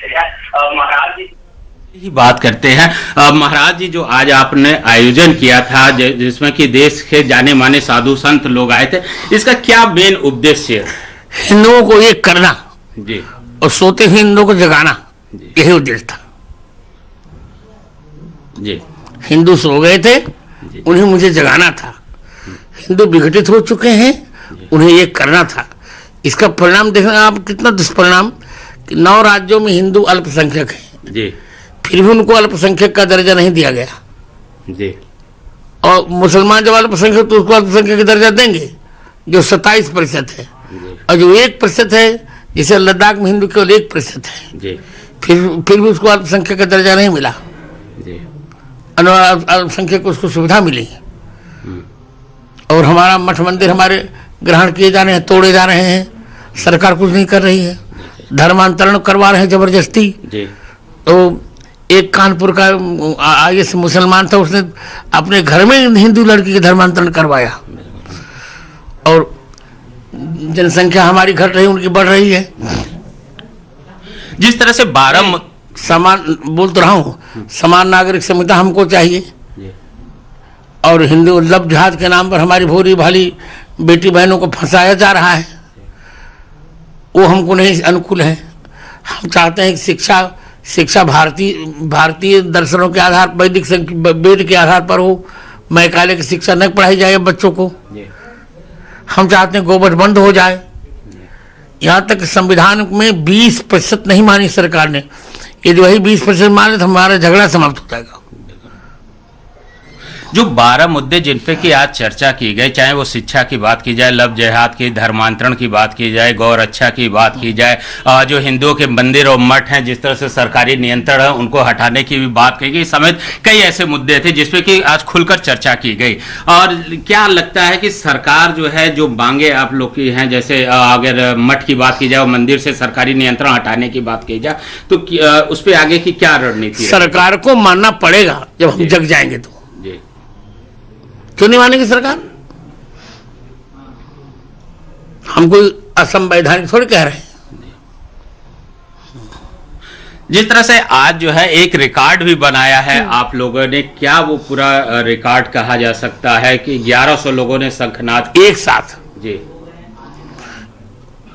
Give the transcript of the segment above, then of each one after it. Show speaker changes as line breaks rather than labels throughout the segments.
महाराज जी
ही बात करते हैं। महाराज जी, जो आज आपने आयोजन किया था जिसमें कि देश के जाने माने साधु संत लोग आए थे, इसका क्या मेन उद्देश्य है?
हिंदुओं को एक करना
जी,
और सोते हुए हिंदुओं को जगाना, यही उद्देश्य था।
जी,
हिंदू सो गए थे, उन्हें मुझे जगाना था। हिंदू विघटित हो चुके हैं, उन्हें एक करना था। इसका परिणाम देखना आप, कितना दुष्परिणाम कि 9 राज्यों में हिंदू अल्पसंख्यक हैं,
जी,
फिर भी उनको अल्पसंख्यक का दर्जा नहीं दिया गया।
जी,
और मुसलमान जब अल्पसंख्यक तो उसको अल्पसंख्यक का दर्जा देंगे जो 27% है, और जो 1% है, जैसे लद्दाख में हिंदू केवल 1% है,
जी,
फिर भी उसको अल्पसंख्यक का दर्जा नहीं मिला।
जी,
अल्पसंख्यक को उसको सुविधा मिली। और हमारा मठ मंदिर हमारे ग्रहण किए जा रहे हैं, तोड़े जा रहे हैं, सरकार कुछ नहीं कर रही है। धर्मांतरण करवा रहे हैं जबरदस्ती।
जी।
तो एक कानपुर का आगे से मुसलमान था, उसने अपने घर में हिंदू लड़की का धर्मांतरण करवाया, और जनसंख्या हमारी घट रही, उनकी बढ़ रही है।
जिस तरह से 12
समान बोल तो रहा हूँ, समान नागरिक संहिता हमको चाहिए, और हिंदू लव जिहाद के नाम पर हमारी भोरी भाली बेटी बहनों को फंसाया जा रहा है, वो हमको नहीं अनुकूल है। हम चाहते हैं कि शिक्षा भारतीय दर्शनों के आधार, वैदिक वेद के आधार पर हो। मैकाले की शिक्षा न पढ़ाई जाए बच्चों को। हम चाहते हैं गोवध बंद हो जाए। यहाँ तक संविधान में 20% नहीं मानी सरकार ने। यदि वही 20% माने तो हमारा झगड़ा समाप्त हो जाएगा।
जो 12 मुद्दे जिन पे की आज चर्चा की गई, चाहे वो शिक्षा की बात की जाए, लव जिहाद की, धर्मांतरण की बात की जाए, गौ रक्षा की बात की जाए, जो हिंदुओं के मंदिर और मठ हैं जिस तरह से सरकारी नियंत्रण है उनको हटाने की भी बात की गई, समेत कई ऐसे मुद्दे थे जिसपे कि आज खुलकर चर्चा की गई। और क्या लगता है कि सरकार जो है, जो मांगे आप लोग की हैं, जैसे अगर मठ की बात की जाए और मंदिर से सरकारी नियंत्रण हटाने की बात की जाए, तो उस पर आगे की क्या रणनीति है?
सरकार को मानना पड़ेगा जब हम जग जाएंगे तो। क्यों नहीं मानेगी सरकार? हम कोई असंवैधानिक थोड़ी कह रहे हैं।
जिस तरह से आज जो है एक रिकॉर्ड भी बनाया है आप लोगों ने, क्या वो पूरा रिकॉर्ड कहा जा सकता है कि 1100 लोगों ने शंखनाद
एक साथ?
जी,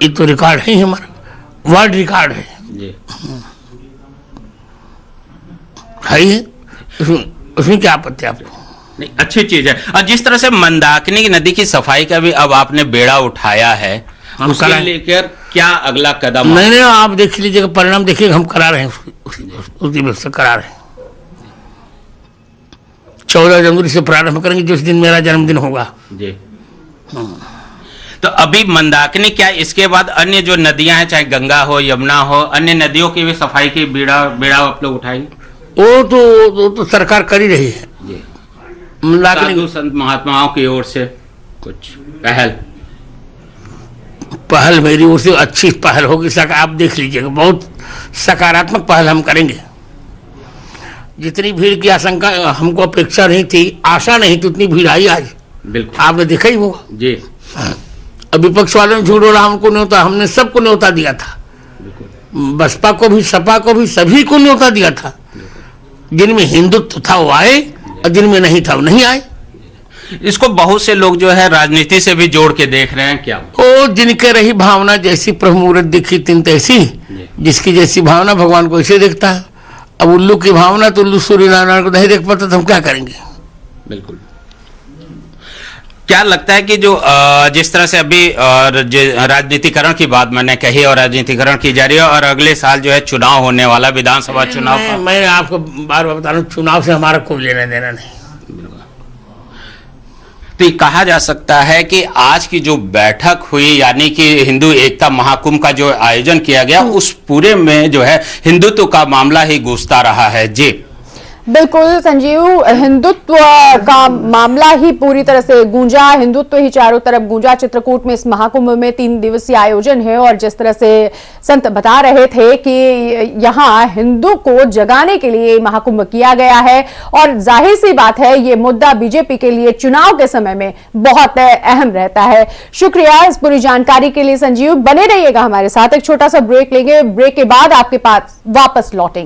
ये तो रिकॉर्ड है, हमारा वर्ल्ड रिकॉर्ड है
जी,
उसमें क्या आपत्ति आपको?
नहीं, अच्छी चीज है। और जिस तरह से मंदाकिनी नदी की सफाई का भी अब आपने बेड़ा उठाया है, उसको लेकर क्या अगला कदम?
नहीं, आप देख लीजिएगा, परिणाम देखिएगा, हम करा रहे हैं, उसकी व्यवस्था करा रहे हैं। 14 जनवरी से प्रारंभ करेंगे, जिस दिन मेरा जन्मदिन होगा
जी। तो अभी मंदाकिनी, क्या इसके बाद अन्य जो नदियां हैं, चाहे गंगा हो, यमुना हो, अन्य नदियों की भी सफाई की बेड़ा आप लोग उठाएंगे?
वो तो सरकार कर ही रही है
जी। साधु संत महात्माओं की ओर से कुछ
पहल मेरी ओर से अच्छी पहल होगी। आप देख लीजिएगा, बहुत सकारात्मक पहल हम करेंगे। जितनी भीड़ की आशंका हमको अपेक्षा नहीं थी, आशा नहीं थी, उतनी भीड़ आई आज।
बिल्कुल,
आपने देखा ही होगा जी।
अब
विपक्ष वालों ने झूठ बोला, हमको न्योता, हमने सबको न्योता दिया था, बसपा को भी, सपा को भी, सभी को न्योता दिया था। जिनमें हिंदुत्व था वो आए, और जिनमें नहीं था वो नहीं आए।
इसको बहुत से लोग जो है राजनीति से भी जोड़ के देख रहे हैं। क्या
ओ जिनके रही भावना, जैसी प्रभु मूर्त दिखी तिन तैसी, जिसकी जैसी भावना भगवान को ऐसे देखता है। अब उल्लू की भावना तो उल्लू सूर्य नारायण को नहीं देख पाता, तो हम क्या करेंगे?
बिल्कुल। क्या लगता है कि जो जिस तरह से अभी राजनीतिकरण की बात मैंने कही, और राजनीतिकरण की जा रही है, और अगले साल जो है चुनाव होने वाला, विधानसभा चुनाव, मैं आपको बार बार बता रहा हूँ, चुनाव से हमारा कोई लेना देना नहीं। तो ये कहा जा सकता है कि आज की जो बैठक हुई, यानी कि हिंदू एकता महाकुंभ का जो आयोजन किया गया, उस पूरे में जो है हिंदुत्व का मामला ही गूंजता रहा है। जी,
बिल्कुल संजीव, हिंदुत्व का मामला ही पूरी तरह से गूंजा, हिंदुत्व ही चारों तरफ गूंजा। चित्रकूट में इस महाकुंभ में 3 दिवसीय आयोजन है और जिस तरह से संत बता रहे थे कि यहाँ हिंदू को जगाने के लिए महाकुंभ किया गया है और जाहिर सी बात है ये मुद्दा बीजेपी के लिए चुनाव के समय में बहुत अहम रहता है। शुक्रिया इस पूरी जानकारी के लिए संजीव। बने रहिएगा हमारे साथ, एक छोटा सा ब्रेक लेंगे, ब्रेक के बाद आपके पास वापस लौटेंगे।